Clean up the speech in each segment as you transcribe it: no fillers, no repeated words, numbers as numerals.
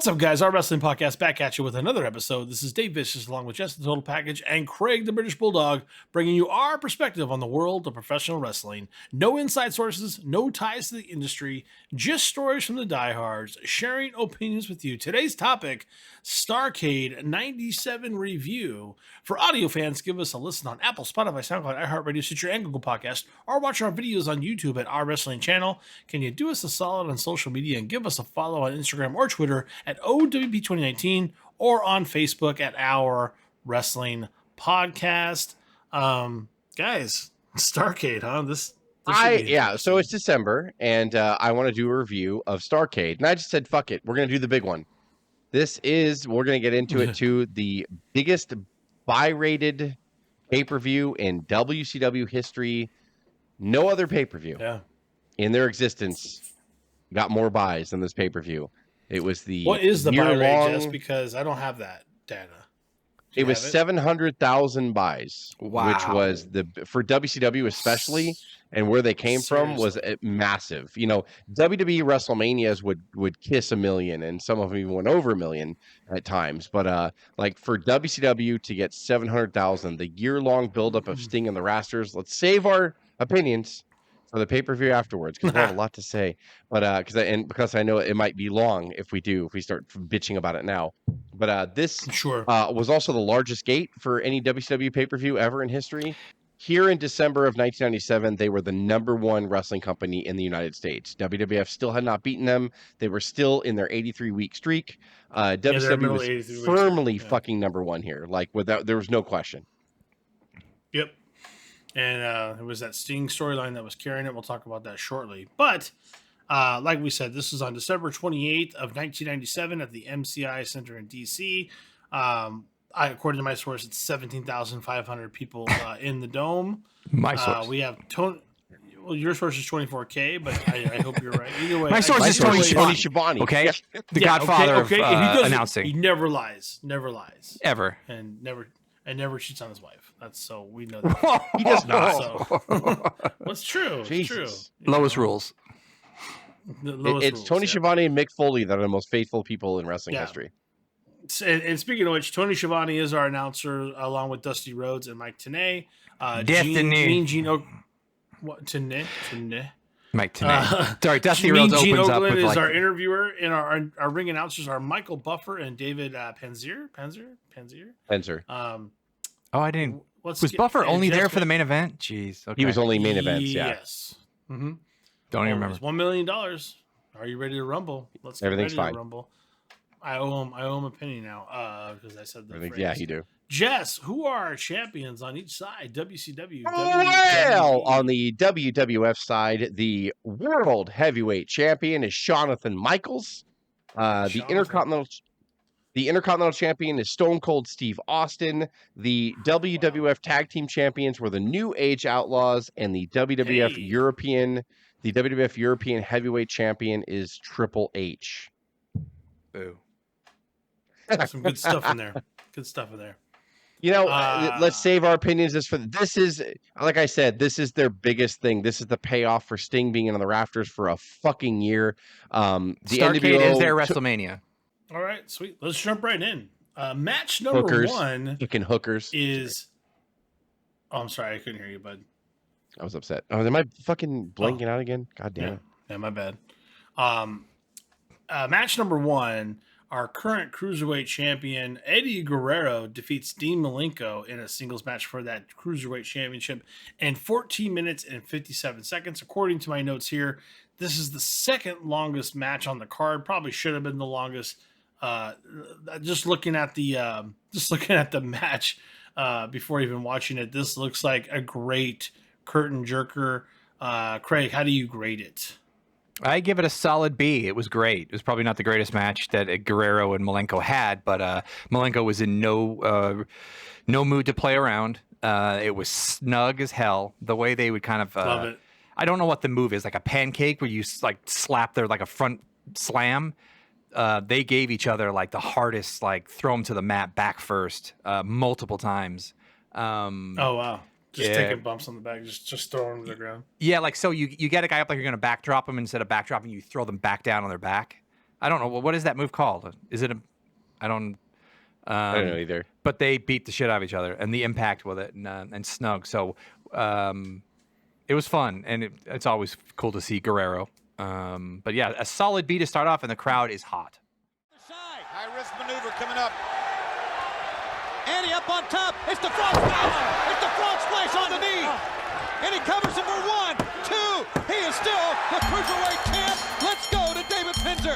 What's up, guys? Our wrestling podcast back at you with another episode. This is Dave Vicious along with Jess the Total Package and Craig the British Bulldog, bringing you our perspective on the world of professional wrestling. No inside sources, no ties to the industry, just stories from the diehards, sharing opinions with you. Today's topic, Starrcade 97 review. For audio fans, give us a listen on Apple, Spotify, SoundCloud, iHeartRadio, Stitcher, and Google Podcast, or watch our videos on YouTube at Our Wrestling Channel. Can you do us a solid on social media and give us a follow on Instagram or Twitter at O.W.P 2019 or on Facebook at Our Wrestling Podcast. Guys, Starrcade, huh? So it's December, and I want to do a review of Starrcade, and I just said, fuck it, we're going to do the big one. We're going to get into it too, the biggest buy-rated pay-per-view in WCW history. No other pay-per-view in their existence got more buys than this pay-per-view. It was what is the buy rate, Jess? Because I don't have that data. It was 700,000 buys, wow. Which was for WCW especially, and where they came from was massive. You know, WWE WrestleManias would kiss 1 million, and some of them even went over 1 million at times. But like for WCW to get 700,000, the year-long buildup of Sting and the Rasters. Let's save our opinions for the pay-per-view afterwards, because we have a lot to say. But because I know it might be long if we start bitching about it now. But this was also the largest gate for any WCW pay-per-view ever in history. Here in December of 1997, they were the #1 wrestling company in the United States. WWF still had not beaten them. They were still in their 83-week streak. WCW was firmly fucking #1 here. Like there was no question. Yep. And it was that Sting storyline that was carrying it. We'll talk about that shortly. But like we said, this is on December 28th of 1997 at the MCI Center in D.C. According to my source, it's 17,500 people in the dome. My source. We have Tony. Well, your source is 24K, but I hope you're right. Either way, my source is Tony Schiavone. Okay, the Godfather of announcing. He never lies, ever, and never cheats on his wife. That's so we know that. He does not. So. What's true? Jesus. It's true. Lowest rules. It's Tony Schiavone and Mick Foley that are the most faithful people in wrestling history. And speaking of which, Tony Schiavone is our announcer, along with Dusty Rhodes and Mike Tenay. Mike Tenay. Sorry, Dusty Rhodes Gene opens Oakland up with is our interviewer, and our ring announcers are Michael Buffer and David Panzer. I didn't. Was Buffer only there for the main event? Jeez, okay. He was only main events. Yeah. Yes. Mm-hmm. Don't even remember. $1 million. Are you ready to rumble? Let's get Everything's ready fine. to rumble. I owe him a penny now because I said the phrase. Yeah, you do. Jess, who are our champions on each side? WCW. Well, on the WWF side, the World Heavyweight Champion is Jonathan Michaels. The Intercontinental Champion is Stone Cold Steve Austin. The WWF Tag Team Champions were the New Age Outlaws, and the WWF European Heavyweight Champion is Triple H. Boo. Some good stuff in there. You know, let's save our opinions. This is, like I said, this is their biggest thing. This is the payoff for Sting being on the rafters for a fucking year. The Starrcade is their WrestleMania. All right, sweet. Let's jump right in. Match number 1 fucking hookers is. Oh, I'm sorry, I couldn't hear you, bud. I was upset. Oh, am I fucking blanking out again? God damn it. Yeah, my bad. Match number 1. Our current Cruiserweight champion, Eddie Guerrero, defeats Dean Malenko in a singles match for that Cruiserweight championship in 14 minutes and 57 seconds. According to my notes here, this is the second longest match on the card. Probably should have been the longest. Just looking at the match before even watching it, this looks like a great curtain jerker. Craig, how do you grade it? I give it a solid B. It was great. It was probably not the greatest match that Guerrero and Malenko had, but Malenko was in no mood to play around. It was snug as hell. The way they would kind of love it. I don't know what the move is, like a pancake where you like slap their like a front slam. They gave each other like the hardest, like throw them to the mat back first multiple times. Oh wow. Just taking bumps on the back, just throwing them to the ground. Yeah, like so you get a guy up like you're going to backdrop them, instead of backdropping, you throw them back down on their back. I don't know. What is that move called? Is it a? I don't. I don't know either. But they beat the shit out of each other, and the impact with it, and snug. So it was fun, and it's always cool to see Guerrero. But yeah, a solid B to start off, and the crowd is hot. High risk maneuver coming up. Andy up on top. It's the frog splash. It's the frog splash on the knee. And he covers it for 1, 2. He is still the cruiserweight champ. Let's go to David Pinzer.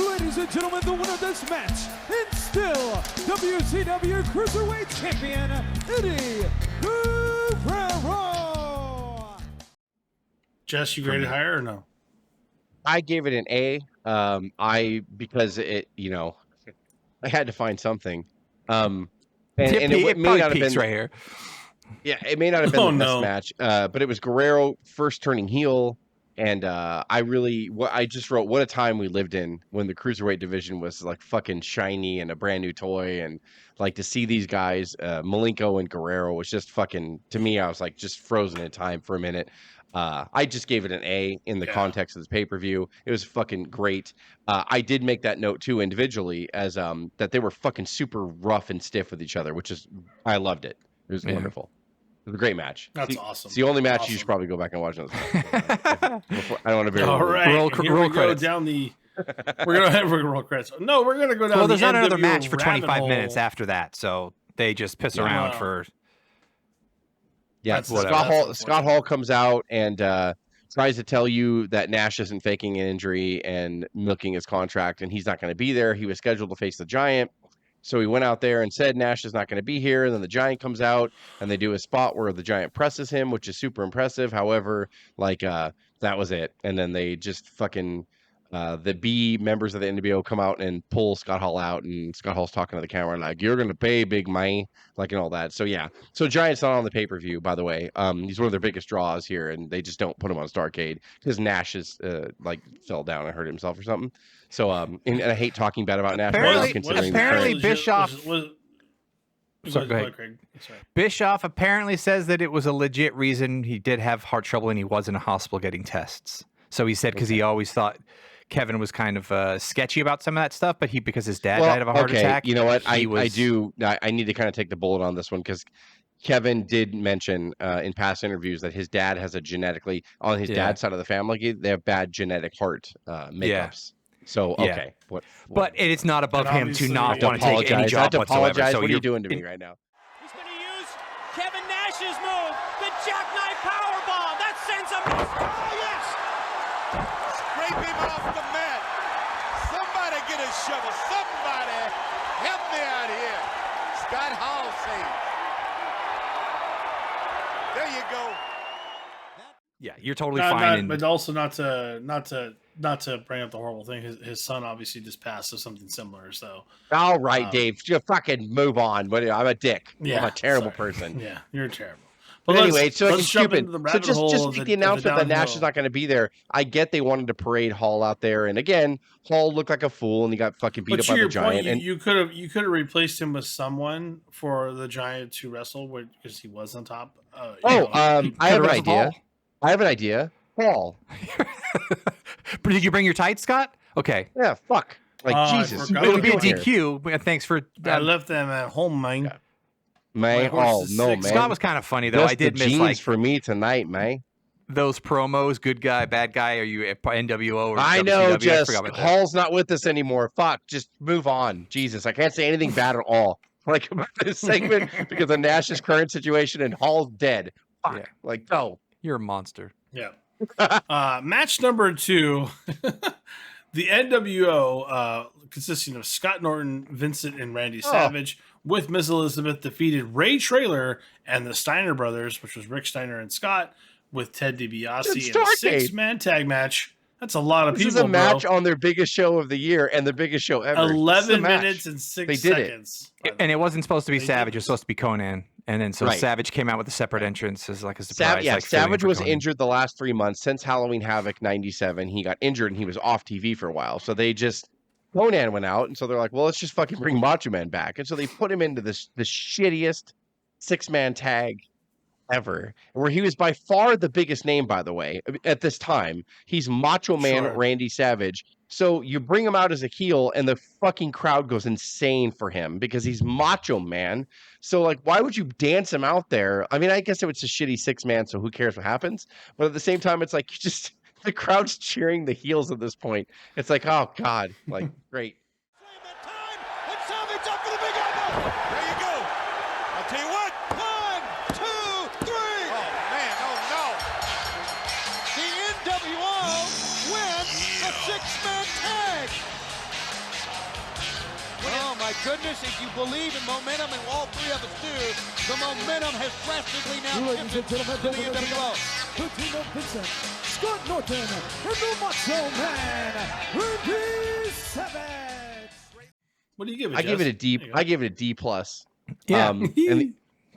Ladies and gentlemen, the winner of this match, and still WCW Cruiserweight Champion, Eddie Guerrero. Jess, you graded higher or no? I gave it an A. Because it, I had to find something. And it may not have been right here. Yeah, it may not have been the best no. match, but it was Guerrero first turning heel, and I just wrote what a time we lived in when the cruiserweight division was like fucking shiny and a brand new toy, and like to see these guys, Malenko and Guerrero was just fucking, to me, I was like just frozen in time for a minute. I just gave it an A in the context of this pay-per-view. It was fucking great. I did make that note too individually as that they were fucking super rough and stiff with each other, which is, I loved it. It was wonderful. It was a great match. That's awesome. It's the only match you should probably go back and watch. I don't want to be all right. Roll we credits. go down the. We're gonna have roll credits. No, we're gonna go down. Well, there's the not another NWO match for rabbit 25 hole. minutes after that, so they just piss around for. Yeah, That's Scott Hall comes out and tries to tell you that Nash isn't faking an injury and milking his contract, and he's not going to be there. He was scheduled to face the Giant. So he went out there and said Nash is not going to be here. And then the Giant comes out and they do a spot where the Giant presses him, which is super impressive. However, that was it. And then they just fucking the B members of the NWO come out and pull Scott Hall out, and Scott Hall's talking to the camera like, "You're going to pay, big money," and all that. So yeah. So Giant's not on the pay-per-view, by the way. He's one of their biggest draws here, and they just don't put him on Starrcade because Nash is fell down and hurt himself or something. So and I hate talking bad about Nash. Apparently Bischoff. Sorry, go ahead. Craig. Sorry. Bischoff apparently says that it was a legit reason. He did have heart trouble and he was in a hospital getting tests. So he said because he always thought Kevin was kind of sketchy about some of that stuff, but because his dad died of a heart attack. You know what? I need to kind of take the bullet on this one because Kevin did mention in past interviews that his dad has a genetically, on his dad's side of the family, they have bad genetic heart makeups. So, okay. What? But it's not above him to not want to take apologize. any job whatsoever. So what are you doing to me right now? He's going to use Kevin Nash's move, the jackknife powerbomb. That sends him. Oh, yes. Scrape him off the mat. Somebody get a shovel. Somebody help me out here. Scott Hall saved. There you go. Yeah, you're totally fine. But also not to bring up the horrible thing. His son obviously just passed of something similar. So all right, Dave, you fucking move on. But I'm a dick. Yeah, I'm a terrible person. Yeah, you're terrible. But anyway, so it's stupid. So just make the announcement that Nash is not going to be there. I get they wanted to parade Hall out there, and again, Hall looked like a fool, and he got fucking beat up by the Giant. And you could have replaced him with someone for the Giant to wrestle because he was on top. I have an idea. Hall. I have an idea. Hall. Did you bring your tights, Scott? Okay. Yeah, fuck. Jesus. It would be a DQ. Thanks for. I left them at home, man. Yeah. Man, man. Scott was kind of funny though. Just I did the miss jeans for me tonight, man. Those promos. Good guy, bad guy. Are you NWO or I WCW? know. Just I forgot about that. Hall's not with us anymore. Fuck. Just move on. Jesus, I can't say anything bad at all. About this segment because of Nash's current situation and Hall's dead. Fuck. Yeah. Go. You're a monster. Yeah. Match number 2. The NWO, consisting of Scott Norton, Vincent, and Randy Savage, with Miss Elizabeth, defeated Ray Traylor and the Steiner brothers, which was Rick Steiner and Scott, with Ted DiBiase in a 6-man tag match. That's a lot of people. This is a match on their biggest show of the year and the biggest show ever. 11 minutes and 6 seconds. And it wasn't supposed to be Savage. It was supposed to be Conan. And then Savage came out with a separate entrance as like a surprise. Savage was injured the last 3 months since Halloween Havoc 97. He got injured and he was off TV for a while. So Conan went out, and so they're like, well, let's just fucking bring Macho Man back. And so they put him into the shittiest 6-man tag ever, where he was by far the biggest name, by the way, at this time. He's Macho Man Randy Savage So you bring him out as a heel, and the fucking crowd goes insane for him because he's Macho Man. So, like, why would you dance him out there? I mean, I guess it's a shitty 6-man, so who cares what happens? But at the same time, it's like the crowd's cheering the heels at this point. It's like, oh God, like great. That time, and Savage up for the big elbow. There you go. I'll tell you what. 1, 2, 3. Oh man, oh no. The NWO wins the 6-man tag. Oh my goodness, if you believe in momentum, and all three of us do, the momentum has drastically now Ladies and shifted gentlemen, to the NWO. the team of Vincent, Scott Norton, and the Macho Man, Randy Savage. What do you give it? I give it a D. There you go. I give it a D plus. Yeah. And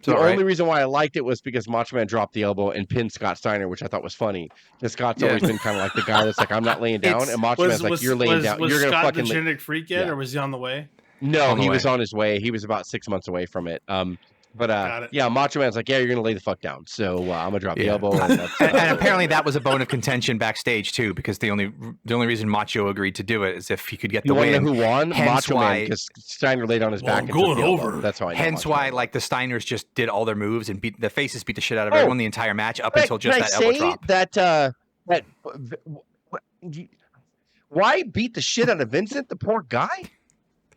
the all right. only reason why I liked it was because Macho Man dropped the elbow and pinned Scott Steiner, which I thought was funny. Because Scott's always been kind of like the guy that's like, I'm not laying down, and Macho Man's like, you're laying down. Was You're gonna Scott fucking. the genetic freak yet, Yeah. or was he on the way? No, On the he way. was on his way. He was about 6 months away from it. Got it. Yeah, Macho Man's like, yeah, you're gonna lay the fuck down. So I'm gonna drop the Yeah. elbow. And, that's, And apparently that was a bone of contention backstage too, because the only reason Macho agreed to do it is if he could get you the want to win. know who won? Hence Macho why- Man, because Steiner laid on his Well, back and going took the elbow. over. That's how I know. Hence Macho why, Man. like, the Steiners just did all their moves and beat the faces beat the shit out of Oh. everyone the entire match up Can I- until just can I that elbow say drop. that why beat the shit out of Vincent, the poor guy?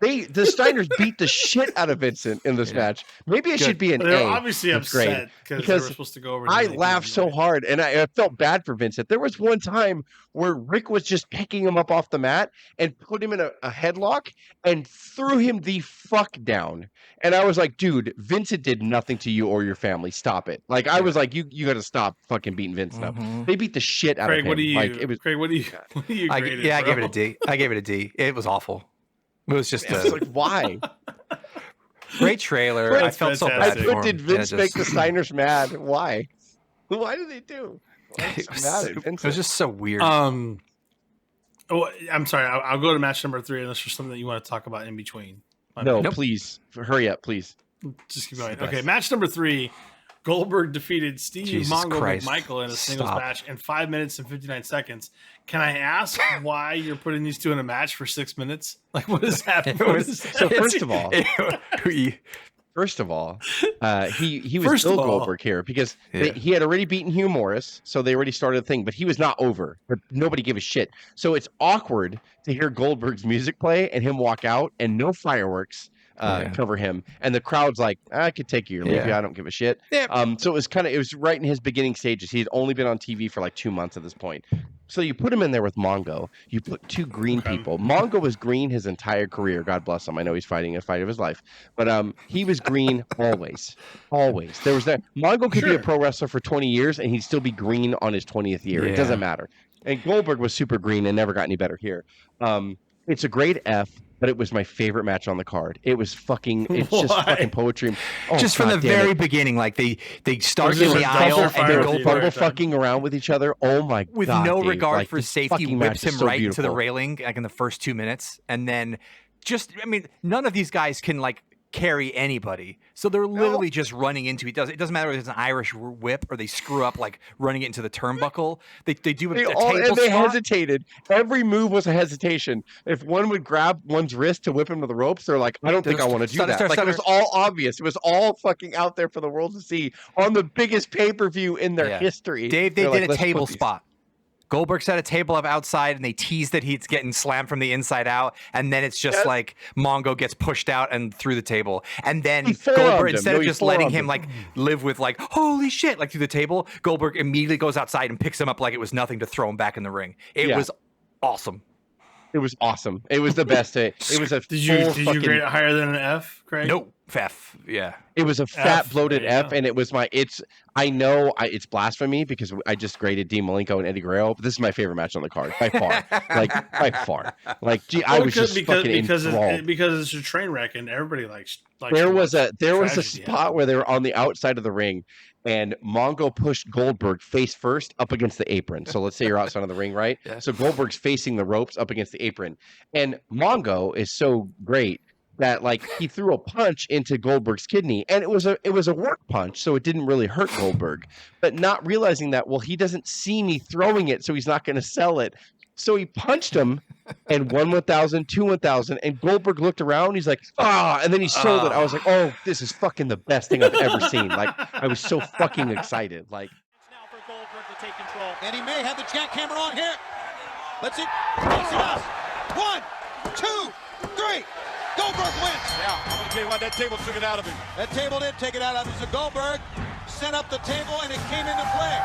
The Steiners beat the shit out of Vincent in this match. Maybe it should be an They're A. obviously That's great. upset because they were Because supposed to go over. I to the laughed so right? hard, and I felt bad for Vincent. There was one time where Rick was just picking him up off the mat and put him in a headlock and threw him the fuck down. And I was like, dude, Vincent did nothing to you or your family. Stop it. Like, I was like, you got to stop fucking beating Vincent up. Mhm. They beat the shit out Craig, of him. what do you? Like, it was, Craig, what do you? What do you I grade gave bro? it a D. I gave it a D. It was awful. It was just I was a like, why? great trailer. Great. I felt so Fantastic. bad But for him. did Vince Yeah, make the just- Steiners mad? Why? Why did they do? Why It was was, mad at it Vincent? was just so weird. Oh, I'm sorry. I'll go to match number 3 unless there's something that you want to talk about in between. My No, bad. Nope. please hurry up, please. Just keep going. the Okay, best. match number 3. Goldberg defeated Steve Jesus Mongo Christ. McMichael in a singles Stop. match in 5 minutes and 59 seconds. Can I ask why you're putting these two in a match for 6 minutes? Like, what is happening? It was- So first of all, He- First of all, he was First of Bill all- Goldberg here because Yeah. he had already beaten Hugh Morris, so they already started a thing, but he was not over. But nobody gave a shit. So it's awkward to hear Goldberg's music play and him walk out and no fireworks Yeah. cover him, and the crowd's like, I could take you or leave Yeah. you. I don't give a shit. Yeah. So it was right in his beginning stages. He had only been on TV for like 2 months at this point. So you put him in there with Mongo. You put two green Okay. people. Mongo was green his entire career. God bless him. I know he's fighting a fight of his life, but he was green always. Always. There was that. Mongo could be a Sure. pro wrestler for 20 years and he'd still be green on his 20th year. It Yeah. doesn't matter. And Goldberg was super green and never got any better here. It's a great F, but it was my favorite match on the card. It was fucking. It's just Why? fucking poetry. Oh, just from God the damn very it. beginning, like they start Was in it the a aisle dumpster and fire then with the Bubble Goldberg, fucking around with each other. Oh my with god! no dude. regard Like, for this safety, fucking whips match is him so right into the beautiful. railing like in the first 2 minutes, and then none of these guys can like carry anybody, so they're literally just running into. It doesn't matter if it's an Irish whip or they screw up like running it into the turnbuckle. They do a They table they spot. hesitated. Every move was a hesitation. If one would grab one's wrist to whip him to the ropes, they're like, I don't think I want to do Stunner, that. Like, it was stunner. all obvious. It was all fucking out there for the world to see on the biggest pay-per-view in their Yeah. history. Dave, they They're did like, a "Let's table put these-" spot. Goldberg set a table up outside, and they teased that he's getting slammed from the inside out, and then it's just Yes. like Mongo gets pushed out and through the table, and then He forearmed Goldberg, him. instead No, of he just letting forearmed him him. like live with like holy shit like through the table, Goldberg immediately goes outside and picks him up like it was nothing to throw him back in the ring. It Yeah. was awesome. It was awesome. It was the best. It was a Did you full fucking, grade it higher than an F, Craig? No, F, yeah. It was a fat, F, bloated there you F, go. and it was my. I know it's blasphemy because I just graded Dean Malenko and Eddie Guerrero, but this is my favorite match on the card by far. By far. Like, gee, I Well, was just fucking enthralled. because it's a train wreck and everybody likes. There to was watch a tragedy spot happen. where they were on the outside of the ring, and Mongo pushed Goldberg face first up against the apron. So let's say you're outside of the ring, right? Yeah. So Goldberg's facing the ropes up against the apron, and Mongo is so great that like he threw a punch into Goldberg's kidney, and it was a work punch, so it didn't really hurt Goldberg. But not realizing that, well, he doesn't see me throwing it, so he's not going to sell it. So he punched him and won 1,000, 2 1,000. And Goldberg looked around. He's like, and then he sold it. I was like, oh, this is fucking the best thing I've ever seen. Like, I was so fucking excited. Like, Now for Goldberg to take control. And he may have the jackhammer on here. Let's see. Yes, he does. 1, 2, 3. Goldberg wins. Yeah, I'm going to tell you what, that table took it out of him. That table did take it out of him. So Goldberg set up the table and it came into play.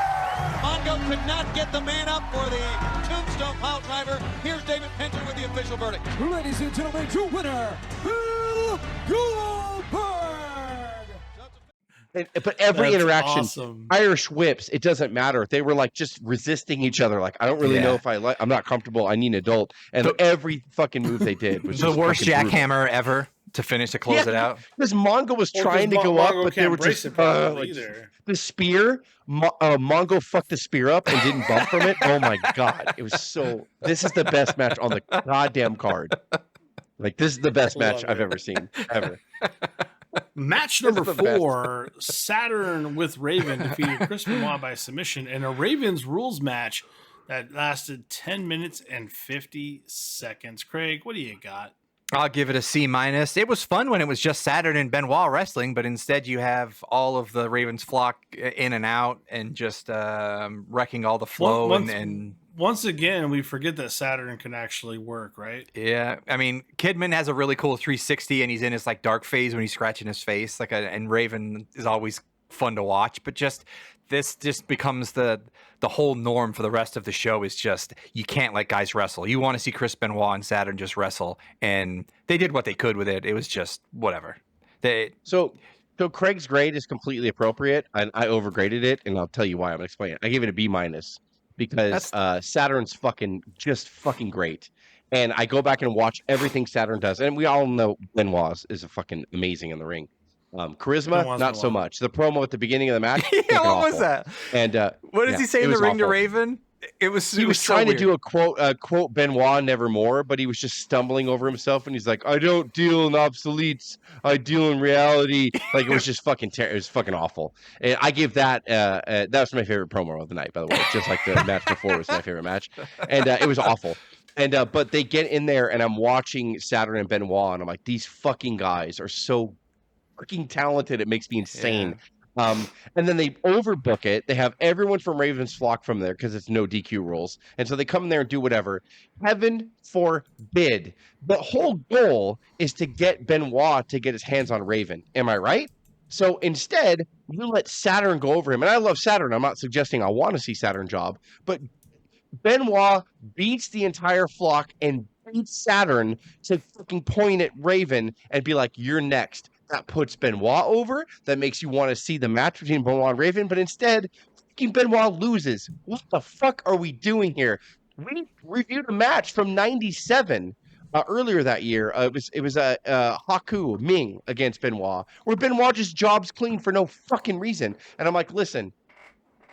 Mongo could not get the man up for the tombstone pile driver. Here's David Pinter with the official verdict. Ladies and gentlemen, your winner, Bill Goldberg. but every That's interaction, awesome. Irish whips, it doesn't matter. They were like just resisting each other. Like, I don't really know if I'm not comfortable. I need an adult. And every fucking move they did was The just worst fucking brutal. jackhammer ever to close it out. Because Mongo was trying to go up, but they were just like, the spear. Mongo fucked the spear up and didn't bump from it. Oh my god, it was so. This is the best match on the goddamn card. Like, this is the best match I've ever seen ever. Match number 4, Saturn with Raven defeated Chris Benoit by submission in a Ravens rules match that lasted 10 minutes and 50 seconds. Craig, what do you got? I'll give it a C-. It was fun when it was just Saturn and Benoit wrestling, but instead you have all of the Ravens flock in and out and just wrecking all the flow. Once again, we forget that Saturn can actually work, right? Yeah, I mean, Kidman has a really cool 360, and he's in his like dark phase when he's scratching his face. And Raven is always fun to watch, but this just becomes the whole norm for the rest of the show. Is just, you can't let guys wrestle. You want to see Chris Benoit and Saturn just wrestle, and they did what they could with it. It was just whatever. So Craig's grade is completely appropriate, and I overgraded it, and I'll tell you why. I'm gonna explain it. I gave it a B- because Saturn's fucking great. And I go back and watch everything Saturn does. And we all know Benoit is a fucking amazing in the ring. Charisma, not so much. The promo at the beginning of the match. Yeah, what was that? And what does he say in the ring to Raven? He was trying to do a quote Benoit nevermore, but he was just stumbling over himself, and he's like, I don't deal in obsoletes, I deal in reality. Like, it was just fucking it was fucking awful. And I give that that was my favorite promo of the night, by the way. Just like the match before was my favorite match. And it was awful. And but they get in there, and I'm watching Saturn and Benoit, and I'm like, these fucking guys are so freaking talented, it makes me insane. Yeah. And then they overbook it. They have everyone from Ravens flock from there because it's no DQ rules. And so they come in there and do whatever. Heaven forbid. The whole goal is to get Benoit to get his hands on Raven. Am I right? So instead, you let Saturn go over him. And I love Saturn. I'm not suggesting I want to see Saturn job. But Benoit beats the entire flock and beats Saturn to fucking point at Raven and be like, you're next. That puts Benoit over. That makes you want to see the match between Benoit and Raven. But instead, fucking Benoit loses. What the fuck are we doing here? We reviewed a match from '97 earlier that year. It was Haku Ming against Benoit, where Benoit just jobs clean for no fucking reason. And I'm like, listen,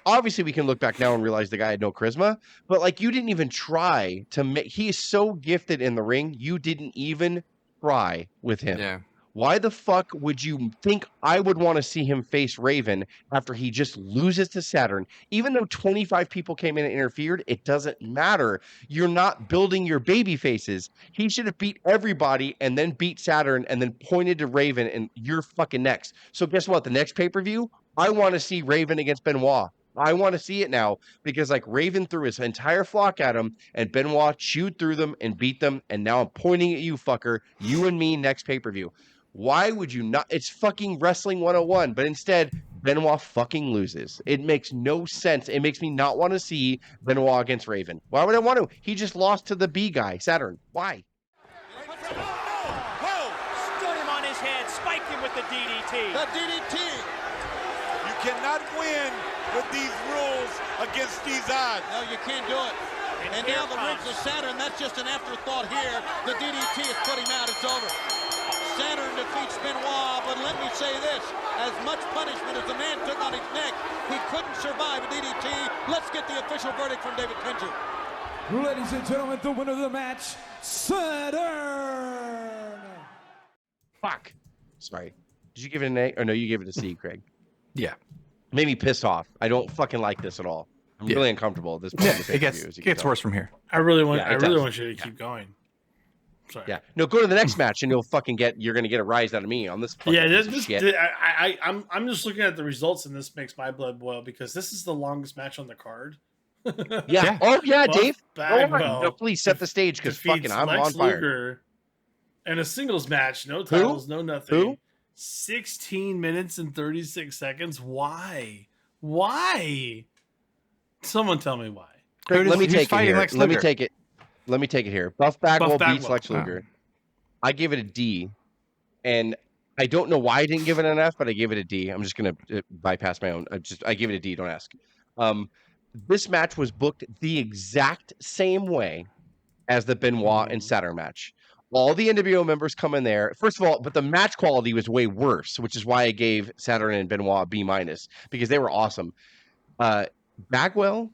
obviously we can look back now and realize the guy had no charisma, but like, you didn't even try to make. He is so gifted in the ring. You didn't even try with him. Yeah. Why the fuck would you think I would want to see him face Raven after he just loses to Saturn? Even though 25 people came in and interfered, it doesn't matter. You're not building your baby faces. He should have beat everybody and then beat Saturn and then pointed to Raven, and you're fucking next. So guess what? The next pay-per-view, I want to see Raven against Benoit. I want to see it now because, like, Raven threw his entire flock at him and Benoit chewed through them and beat them. And now I'm pointing at you, fucker. You and me next pay-per-view. Why would you not? It's fucking Wrestling 101, but instead, Benoit fucking loses. It makes no sense. It makes me not want to see Benoit against Raven. Why would I want to? He just lost to the B guy, Saturn. Why? Whoa! Stood him on his head, spiked him with the DDT. The DDT. You cannot win with these rules against these odds. No, you can't do it. And now the rings of Saturn, that's just an afterthought here. The DDT is put him out. It's over. Saturn defeats Benoit, but let me say this. As much punishment as the man took on his neck, he couldn't survive a DDT. Let's get the official verdict from David Pinter. Ladies and gentlemen, the winner of the match, Saturn. Fuck. Sorry. Did you give it an A? Or no, you gave it a C, Craig. Yeah. Made me pissed off. I don't fucking like this at all. I'm really uncomfortable at this point. Yeah, in the it pay-per-view, as you can gets tell. worse from here. I really want. Yeah, I it really does. want you to keep going. Sorry. Yeah. No, go to the next match and you're gonna get a rise out of me on this. Yeah, Piece of shit. I'm just looking at the results, and this makes my blood boil because this is the longest match on the card. Yeah. Oh yeah, Buff Dave. Go on. Bagwell No, please set the stage because defeats fucking I'm Lex on fire. Luger in a singles match, no titles, no nothing. Who? 16 minutes and 36 seconds. Why? Why? Someone tell me why. Craig, let me Who's take it fighting here. Lex Let me Luger? take it. Let me take it here. Buff Bagwell beats Bagwell. Lex Luger. I give it a D, and I don't know why I didn't give it an F, but I gave it a D. I'm just gonna bypass my own. I give it a D. Don't ask. This match was booked the exact same way as the Benoit and Saturn match. All the NWO members come in there. First of all, but the match quality was way worse, which is why I gave Saturn and Benoit B- because they were awesome. Bagwell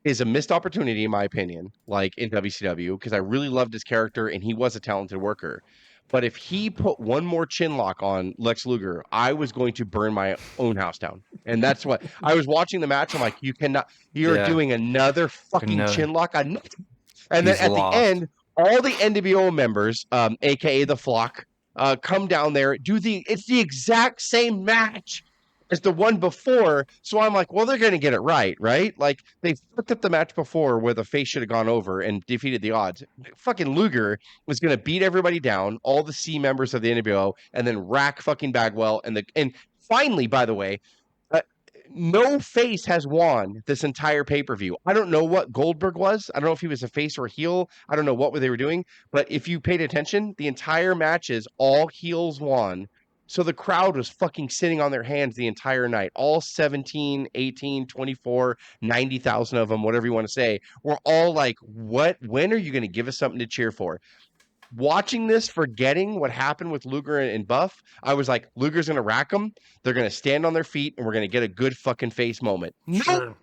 is a missed opportunity, in my opinion, like in WCW, because I really loved his character and he was a talented worker. But if he put one more chin lock on Lex Luger, I was going to burn my own house down. And that's what I was watching the match. I'm like, you're doing another fucking chin lock on. And then at the end, all the NWO members, aka the Flock, come down there, it's the exact same match as the one before. So I'm like, well, they're going to get it right? Like they fucked up the match before where the face should have gone over and defeated the odds. Fucking Luger was going to beat everybody down, all the C members of the NWO, and then rack fucking Bagwell. And finally, by the way, no face has won this entire pay-per-view. I don't know what Goldberg was. I don't know if he was a face or a heel. I don't know what they were doing. But if you paid attention, the entire matches, all heels won. So the crowd was fucking sitting on their hands the entire night. All 17, 18, 24, 90,000 of them, whatever you want to say, were all like, what? When are you going to give us something to cheer for? Watching this, forgetting what happened with Luger and Buff, I was like, Luger's going to rack them. They're going to stand on their feet, and we're going to get a good fucking face moment. Sure.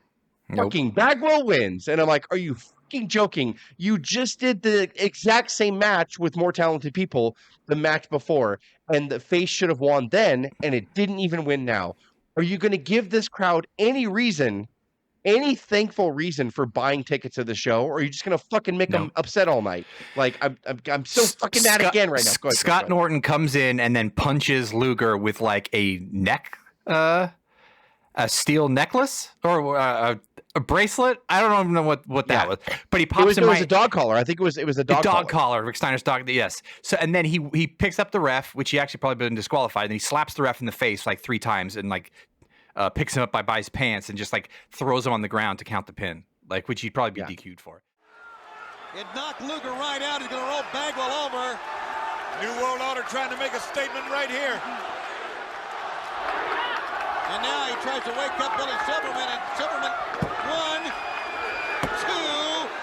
Fucking Bagwell wins. And I'm like, are you fucking joking? You just did the exact same match with more talented people the match before, and the face should have won then, and it didn't even win now. Are you going to give this crowd any thankful reason for buying tickets to the show, or are you just going to fucking make them upset all night? Like, I'm so fucking mad again right now. Go ahead, Scott Norton comes in and then punches Luger with like a steel necklace or a bracelet. I don't even know what that was, but he pops it was a dog collar. I think it was a dog collar. Rick Steiner's dog. Yes. So and then he picks up the ref, which he actually probably been disqualified, and he slaps the ref in the face like 3 times and like picks him up by his pants and just like throws him on the ground to count the pin, like which he'd probably be DQ'd for. It knocked Luger right out. He's going to roll Bagwell over. New World Order trying to make a statement right here. And now he tries to wake up Billy Silverman, and Silverman, 1, 2,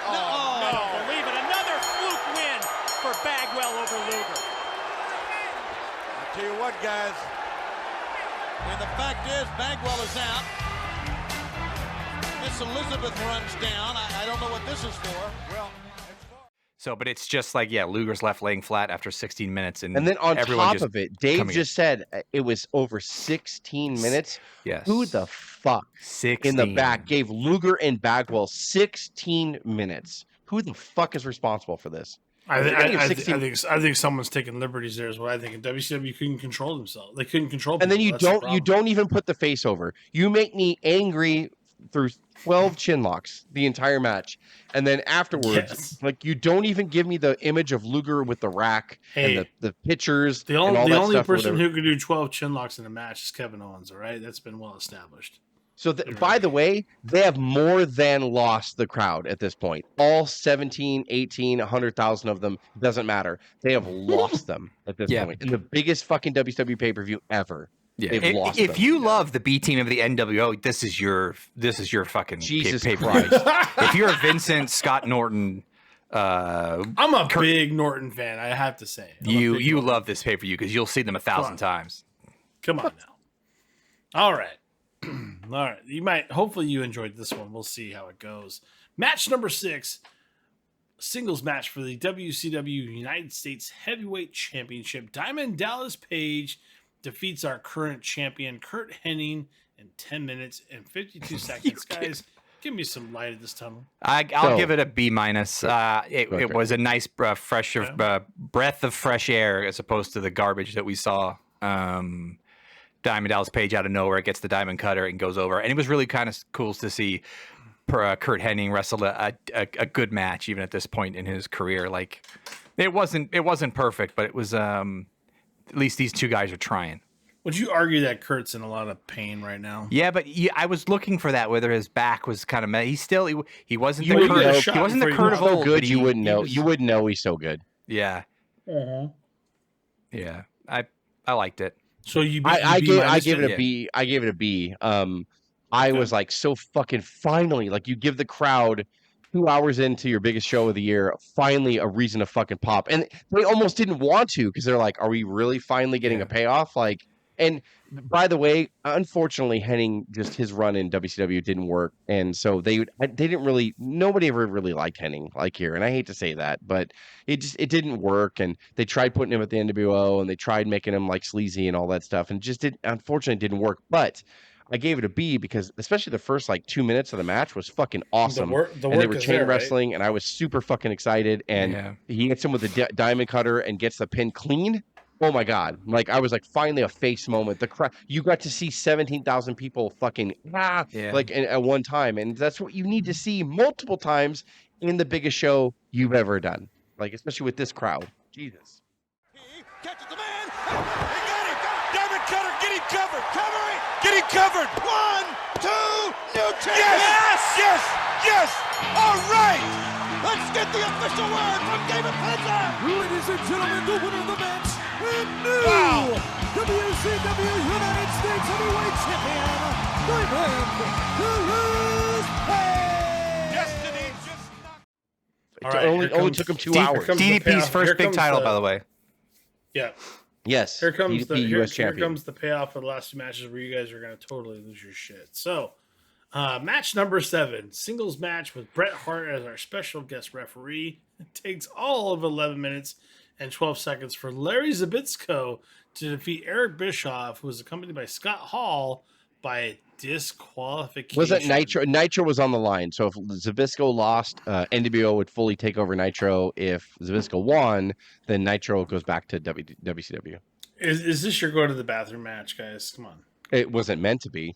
no. Believe it, another fluke win for Bagwell over Luger. I'll tell you what, guys. And the fact is, Bagwell is out. Miss Elizabeth runs down. I don't know what this is for. Well, So, but it's just like, Luger's left laying flat after 16 minutes. And then on everyone top of it, Dave just said it was over 16 minutes. Yes. Who the fuck 16. in the back gave Luger and Bagwell 16 minutes? Who the fuck is responsible for this? I think someone's taking liberties there is what I think. And WCW couldn't control themselves. They couldn't control people. And then you don't even put the face over. You make me angry through 12 chin locks the entire match, and then afterwards, like you don't even give me the image of Luger with the rack and the pictures. The only person who could do 12 chin locks in a match is Kevin Owens. All right, that's been well established. So, by the way, they have more than lost the crowd at this point. All 17, 18, 100,000 of them, doesn't matter. They have lost them at this point. In the biggest fucking WCW pay-per-view ever. Yeah. If you love the B team of the NWO, this is your fucking Jesus pay-per-view. Christ. If you're a Vincent Scott Norton, I'm a big Norton fan. I have to say, you love this pay-per-view because you'll see them 1,000 times. Come on now. All right. All right. Hopefully you enjoyed this one. We'll see how it goes. Match number 6, singles match for the WCW United States Heavyweight Championship. Diamond Dallas Page defeats our current champion, Kurt Hennig, in 10 minutes and 52 seconds. Guys, Give me some light at this tunnel. I'll give it a B minus. It was a nice breath of fresh air as opposed to the garbage that we saw. Diamond Dallas Page out of nowhere gets the diamond cutter and goes over, and it was really kind of cool to see Kurt Hennig wrestle a good match even at this point in his career. Like it wasn't perfect, but it was at least these two guys are trying. Would you argue that Kurt's in a lot of pain right now? Yeah, but I was looking for that, whether his back was kind of he wasn't You the wouldn't get a Kurt. shot He wasn't the before Kurt you of go. old. good, but you wouldn't know. was- You wouldn't know he's so good. Yeah, yeah. I liked it. So I gave it a Yeah. B. I gave it a B. I was like so fucking finally, like you give the crowd 2 hours into your biggest show of the year, finally a reason to fucking pop. And they almost didn't want to because they're like, are we really finally getting a payoff? Like, and by the way, unfortunately, Hennig, just his run in WCW didn't work. And so they didn't really, nobody ever really liked Hennig like here. And I hate to say that, but it didn't work. And they tried putting him at the NWO and they tried making him like sleazy and all that stuff. And just unfortunately didn't work. But I gave it a B because especially the first like 2 minutes of the match was fucking awesome. The and they work were is chain there, right? wrestling and I was super fucking excited. And he hits him with a diamond cutter and gets the pin clean. Oh my God. Like I was like finally a face moment. The crowd, you got to see 17,000 people fucking like at one time. And that's what you need to see multiple times in the biggest show you've ever done. Like, especially with this crowd. Jesus. He catches the man. He got him. Diamond cutter. Get him covered. Covering. Get him covered. 1, 2. New champion. Yes. Yes. All right. Let's get the official word from David Penza. Ladies and gentlemen, the winner of the match and new WCW United States Heavyweight Champion, Diamond Dallas Page. Destiny just knocked. All right, Only here comes- took him 2 here hours. comes the DDP's payoff. first Here big comes title, the- by the way. Yeah. Yes. Here comes DDP here US champion. comes the payoff for the last two matches where you guys are going to totally lose your shit. So, match number 7, singles match with Bret Hart as our special guest referee. It takes all of 11 minutes and 12 seconds for Larry Zbyszko to defeat Eric Bischoff, who was accompanied by Scott Hall by disqualification. Was it Nitro? Nitro was on the line. So if Zbyszko lost, NWO would fully take over Nitro. If Zbyszko won, then Nitro goes back to WCW. Is this your go to the bathroom match, guys? Come on. It wasn't meant to be.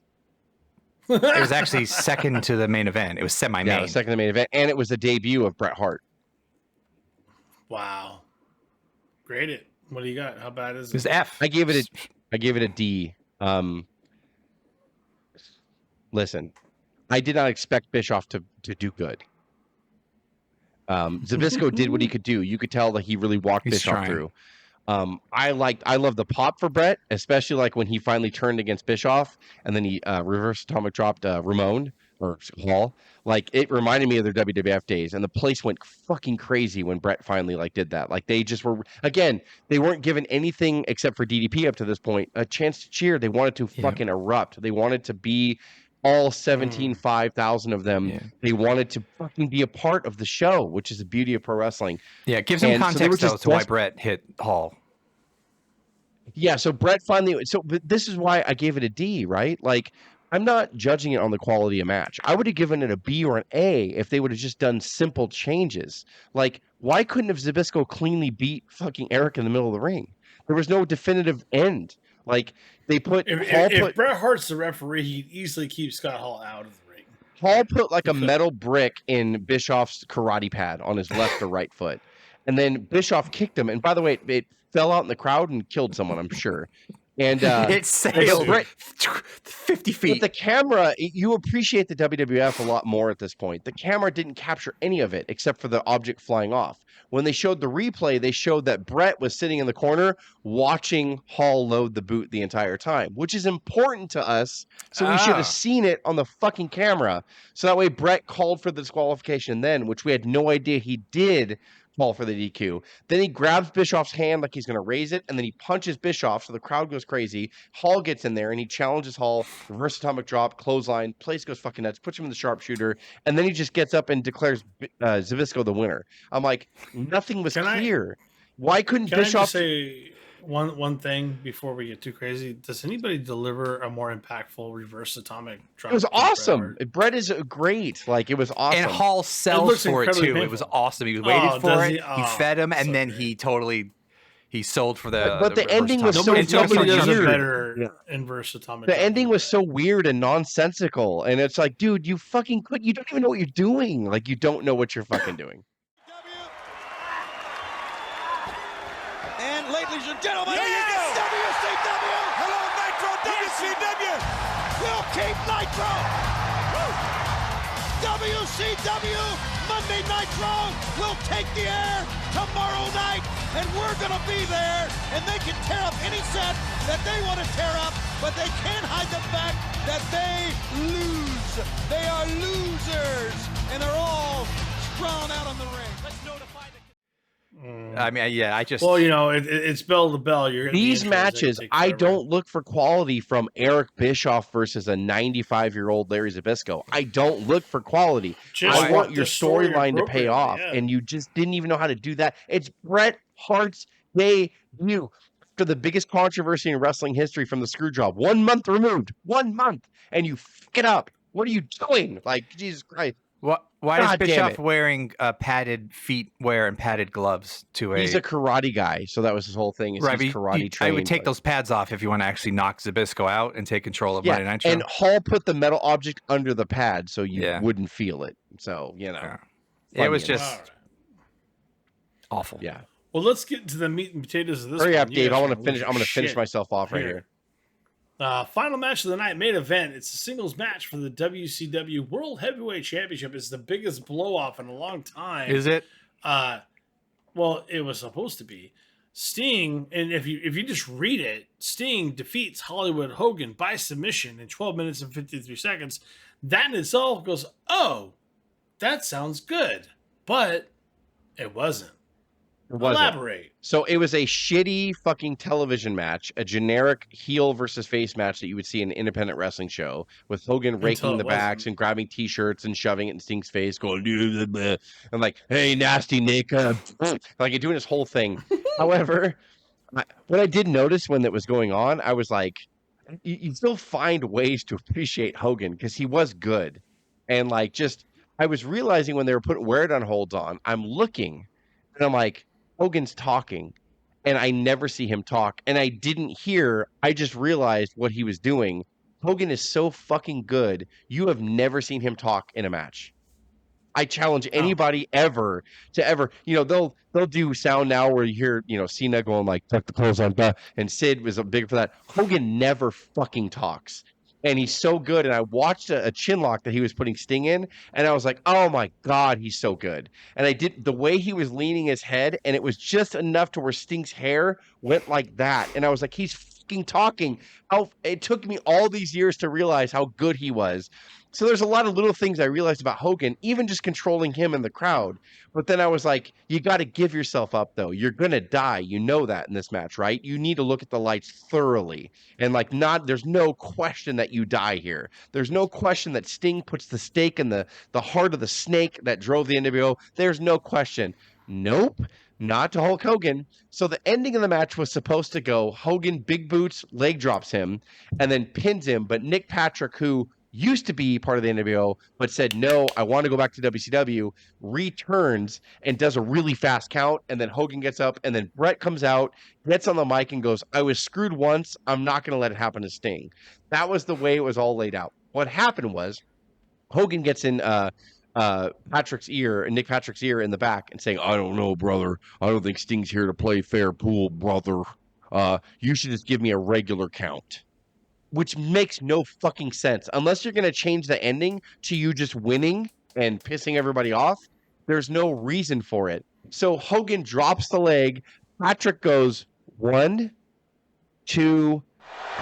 It was actually second to the main event. It was semi-main. Yeah, it was second to the main event, and it was the debut of Bret Hart. Wow. Grade it. What do you got? How bad is It was it? F. I gave it a D. Listen, I did not expect Bischoff to do good. Zbyszko did what he could do. You could tell that he really walked He's Bischoff trying. through. I love the pop for Bret, especially like when he finally turned against Bischoff and then he reverse atomic dropped Ramon or Hall. Like it reminded me of their WWF days, and the place went fucking crazy when Bret finally like did that. Like they just were again, they weren't given anything except for DDP up to this point a chance to cheer. They wanted to fucking erupt. They wanted to be all 5,000 of them. Yeah. They wanted to fucking be a part of the show, which is the beauty of pro wrestling. Yeah, give some And so they were context though just to why des- Brett hit Hall. Yeah, so Brett finally. So but this is why I gave it a D, right? Like, I'm not judging it on the quality of match. I would have given it a B or an A if they would have just done simple changes. Like, why couldn't have Zbyszko cleanly beat fucking Eric in the middle of the ring? There was no definitive end. Like, they put If Bret Hart's the referee, he'd easily keep Scott Hall out of the ring. Hall put like a metal brick in Bischoff's karate pad on his left or right foot. And then Bischoff kicked him. And by the way, it fell out in the crowd and killed someone, I'm sure. And It sailed Brett- 50 with feet. the camera, you appreciate the WWF a lot more at this point. The camera didn't capture any of it except for the object flying off. When they showed the replay, they showed that Brett was sitting in the corner watching Hall load the boot the entire time, which is important to us. So we should have seen it on the fucking camera. So that way Brett called for the disqualification then, which we had no idea he did call for the DQ. Then he grabs Bischoff's hand like he's going to raise it, and then he punches Bischoff, so the crowd goes crazy. Hall gets in there, and he challenges Hall, reverse atomic drop, clothesline, place goes fucking nuts, puts him in the sharpshooter, and then he just gets up and declares Zbyszko the winner. I'm like, nothing was clear. Why couldn't Can I just Bischoff... say One thing before we get too crazy, does anybody deliver a more impactful reverse atomic drop? It was than Bret awesome. Hart? Bret is great. Like, it was awesome. And Hall sells looks for it incredibly too. It was painful. awesome. He Oh, waited for does it. he? He Oh, fed him, and so then great. he sold for the. But the reverse ending was atomic. so Nobody does weird. a better inverse atomic. The drop ending than was Bret. so weird and nonsensical, and it's like, dude, you fucking quit. You don't even know what you're doing. Like, you don't know what you're fucking doing. And ladies and gentlemen, There you go. WCW. Hello, Nitro WCW. We'll keep Nitro. Woo. WCW Monday Nitro will take the air tomorrow night, and we're going to be there, and they can tear up any set that they want to tear up, but they can't hide the fact that they lose. They are losers, and they're all drawn out on the ring. Let's notify the... I mean, yeah, I just. Well, it's bell to bell. You're getting the These intros, they matches, take I forever. don't look for quality from Eric Bischoff versus a 95-year-old Larry Zbyszko. I don't look for quality. Just I want the your story storyline to pay appropriately, off, yeah. and you just didn't even know how to do that. It's Bret Hart's debut after the biggest controversy in wrestling history from the screw job. 1 month removed. 1 month. And you fuck it up. What are you doing? Like, Jesus Christ. Why is God damn Bischoff it. wearing padded feet wear and padded gloves to a? He's a karate guy, so that was his whole thing. Is right, he's but karate I trained. would take but- those pads off if you want to actually knock Zbyszko out and take control of Yeah, Monday Night Show. and Hall put the metal object under the pad so you Yeah. wouldn't feel it. So, Yeah. It funny was enough. just All right. awful. Yeah. Well, let's get to the meat and potatoes of this. Hurry one. up, You Dave. guys I are want to gonna finish. lose I'm going your to finish shit. myself off right here. Final match of the night, main event. It's a singles match for the WCW World Heavyweight Championship. It's the biggest blow off in a long time. Is it? Well, it was supposed to be. Sting, and if you just read it, Sting defeats Hollywood Hogan by submission in 12 minutes and 53 seconds. That in itself goes, oh, that sounds good. But it wasn't. It wasn't. Elaborate. So it was a shitty fucking television match, a generic heel versus face match that you would see in an independent wrestling show with Hogan raking it the backs wasn't. and grabbing t-shirts and shoving it in Sting's face, going, "Blah, blah, blah," and like, hey, nasty Nick, like doing this whole thing. However, what I did notice when that was going on, I was like, you still find ways to appreciate Hogan because he was good. And like, just, I was realizing when they were putting wear it on holds on, I'm looking and I'm like, Hogan's talking and I never see him talk. And I didn't hear, I just realized what he was doing. Hogan is so fucking good. You have never seen him talk in a match. I challenge anybody ever to ever, they'll do sound now where you hear, Cena going like, tuck the clothes on, and Sid was big for that. Hogan never fucking talks. And he's so good. And I watched a chin lock that he was putting Sting in, and I was like, oh my God, he's so good. And I did the way he was leaning his head, and it was just enough to where Sting's hair went like that. And I was like, he's fucking talking. It took me all these years to realize how good he was. So there's a lot of little things I realized about Hogan, even just controlling him in the crowd. But then I was like, you got to give yourself up, though. You're going to die. You know that in this match, right? You need to look at the lights thoroughly. And there's no question that you die here. There's no question that Sting puts the stake in the heart of the snake that drove the NWO. There's no question. Nope. Not to Hulk Hogan. So the ending of the match was supposed to go Hogan big boots, leg drops him, and then pins him. But Nick Patrick, who used to be part of the NWO, but said, no, I want to go back to WCW, returns and does a really fast count. And then Hogan gets up, and then Bret comes out, gets on the mic and goes, I was screwed once. I'm not going to let it happen to Sting. That was the way it was all laid out. What happened was Hogan gets in Nick Patrick's ear in the back and saying, I don't know, brother. I don't think Sting's here to play fair pool, brother. You should just give me a regular count. Which makes no fucking sense. Unless you're going to change the ending to you just winning and pissing everybody off, there's no reason for it. So Hogan drops the leg. Patrick goes 1, 2,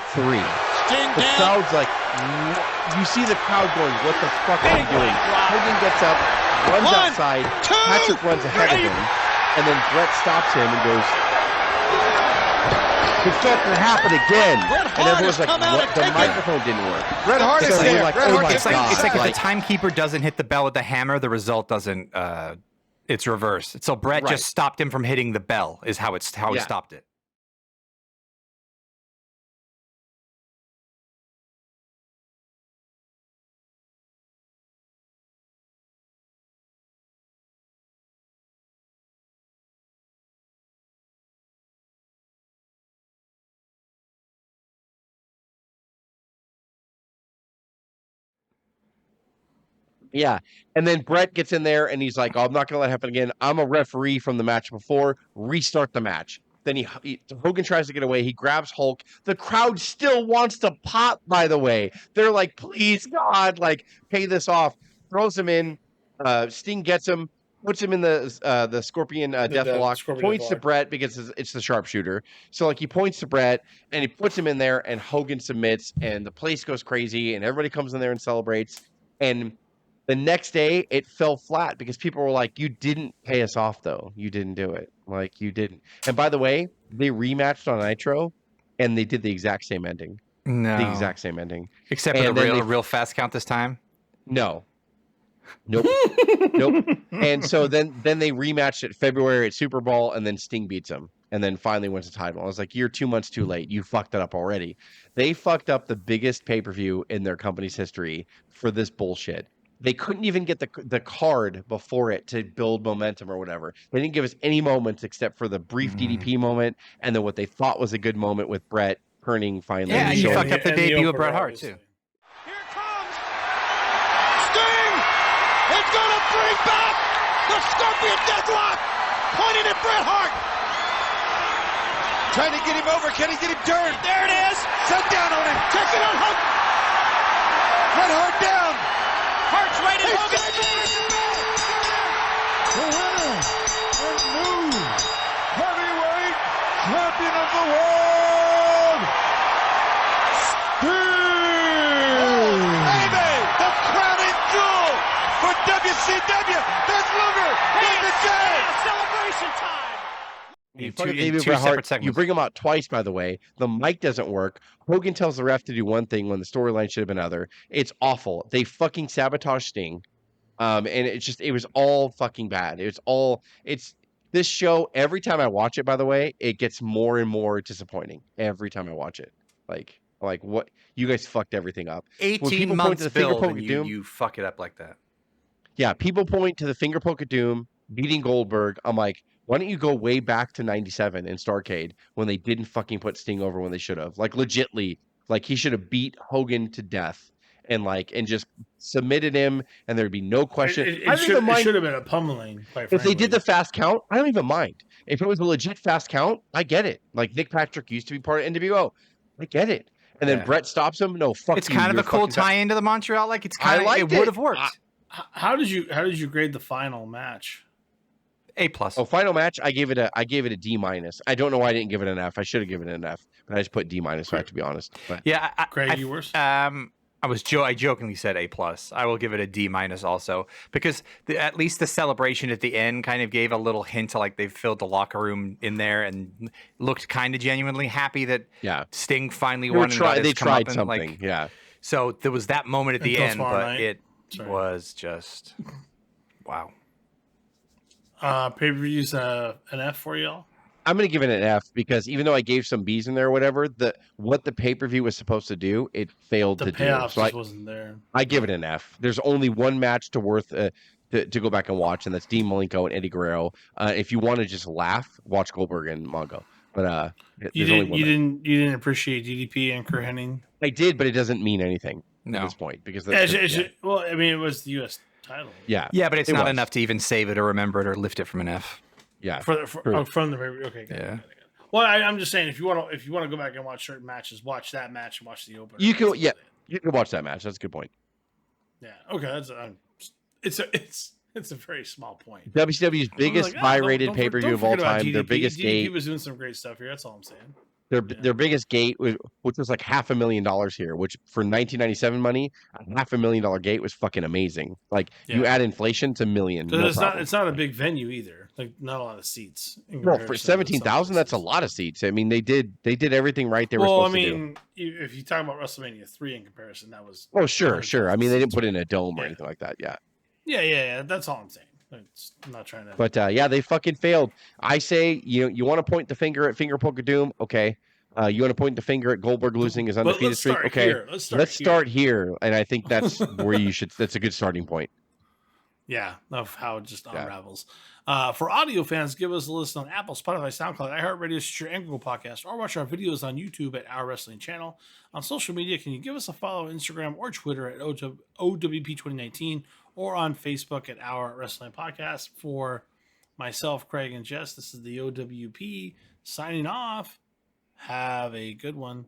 3. The crowd's like, you see the crowd going, what the fuck are you doing? Hogan gets up, runs outside. Patrick runs ahead of him. And then Bret stops him and goes, it's not going to happen again. And everyone's like, what? The microphone didn't work. Bret Hart is there. Like, Bret oh Hart my It's God. like if the timekeeper doesn't hit the bell with the hammer, the result doesn't. It's reversed. So Bret Right. just stopped him from hitting the bell. Is how he Yeah. stopped it. Yeah. And then Brett gets in there and he's like, oh, I'm not going to let it happen again. I'm a referee from the match before. Restart the match. Then Hogan tries to get away. He grabs Hulk. The crowd still wants to pop, by the way. They're like, please, God, like, pay this off. Throws him in. Sting gets him, puts him in the Scorpion Deathlock, Scorpion points to Deathlock. Brett because it's the sharpshooter. So, like, he points to Brett and he puts him in there, and Hogan submits, and the place goes crazy, and everybody comes in there and celebrates. And the next day, it fell flat because people were like, you didn't pay us off, though. You didn't do it. Like, you didn't. And by the way, they rematched on Nitro, and they did the exact same ending. No. The exact same ending. Except for And the then real fast count this time. No. Nope. Nope. And so then they rematched it February at Super Bowl, and then Sting beats him, and then finally wins the title. I was like, you're 2 months too late. You fucked it up already. They fucked up the biggest pay-per-view in their company's history for this bullshit. They couldn't even get the card before it to build momentum or whatever. They didn't give us any moments except for the brief DDP moment, and then what they thought was a good moment with Brett turning finally. Yeah, and you showing fucked up the And debut of opener, Bret Hart, obviously. too. Here comes Sting! It's gonna bring back the Scorpion Deathlock! Pointing at Bret Hart! Trying to get him over. Can he get him turned? There it is! Set down on him! Check it on Hulk! Bret Hart down! Hart's right in Hogan! The winner and new heavyweight champion of the world, Sting! Baby! The crowning jewel for WCW! There's Luger! There's the Giant! Celebration time! You In fucking two debut Bret separate Hart, segments. you bring him out twice, by the way. The mic doesn't work. Hogan tells the ref to do one thing when the storyline should have been other. It's awful. They fucking sabotage Sting. And it was all fucking bad. It's this show, every time I watch it, by the way, it gets more and more disappointing every time I watch it. Like what? You guys fucked everything up. When 18 people point months to the finger build poke and of doom, you fuck it up like that. yeah, people point to the finger poke of doom, beating Goldberg. I'm like, why don't you go way back to 97 in Starrcade when they didn't fucking put Sting over when they should have? Like, legitly, like he should have beat Hogan to death and just submitted him, and there'd be no question. It should have been a pummeling, quite If frankly. they did the fast count, I don't even mind. If it was a legit fast count, I get it. Like Nick Patrick used to be part of NWO. I get it. And then Yeah. Brett stops him. No, fuck It's you. kind of You're a cool fucking tie into the Montreal. Like it's I kind of liked it would it. have worked. How did you grade the final match? A+. Oh, final match. I gave it a D minus. I don't know why I didn't give it an F. I should have given it an F, but I just put D minus. So I have to be honest. But Yeah, Craig, you worse? I jokingly said A+. I will give it a D- also because at least the celebration at the end kind of gave a little hint to like they filled the locker room in there and looked kind of genuinely happy that yeah, Sting finally won. they tried something. Like, Yeah. so there was that moment at the Until end, tomorrow but night. it Sorry. was just wow. Pay-per-views an F for y'all? I'm gonna give it an F because even though I gave some B's in there or whatever, what the pay-per-view was supposed to do, it failed The to do. payoff So just wasn't there. I give it an F. There's only one match to go back and watch, and that's Dean Malenko and Eddie Guerrero. If you want to just laugh, watch Goldberg and Mongo. But You there's only one match. didn't appreciate DDP and Kurt Hennig? I did, but it doesn't mean anything at No. this point because Yeah, that's well, I mean, it was the U.S. title. yeah. Yeah, but it's It not was. enough to even save it or remember it or lift it from an F. Yeah. From the okay. Yeah. Got it. Well, I'm just saying if you want to go back and watch certain matches, watch that match and watch the opener. You can watch that match. That's a good point. Yeah. Okay. It's a very small point. WCW's biggest buy-rated don't pay-per-view of all forget about time. Their DDP. biggest DDP gate. was doing some great stuff here. That's all I'm saying. Their biggest gate which was like $500,000 here, which for 1997 money, a $500,000 gate was fucking amazing. Like you Yeah. add inflation to million. Because No it's not a big venue either. Like not a lot of seats. in No, for comparison to 17,000, some that's a places. lot of seats. I mean, they did everything right they were Well, I supposed to do. mean, if you talk about WrestleMania 3 in comparison, that was. Oh, sure. I mean, they didn't put in a dome or Yeah. anything like that. Yeah. Yeah. That's all I'm saying. I'm not trying to. But yeah, they fucking failed. I say you want to point the finger at Finger Poke of Doom, okay. You want to point the finger at Goldberg losing his But undefeated let's streak, start okay. here. Let's start here, and I think that's where that's a good starting point. Yeah, of how it just Yeah. unravels. For audio fans, give us a listen on Apple, Spotify, SoundCloud, iHeartRadio, Stitcher, and Google Podcast, or watch our videos on YouTube at Our Wrestling Channel. On social media, can you give us a follow on Instagram or Twitter at O.W.P 2019, or on Facebook at Our Wrestling Podcast. For myself, Craig, and Jess, this is the O.W.P. signing off. Have a good one.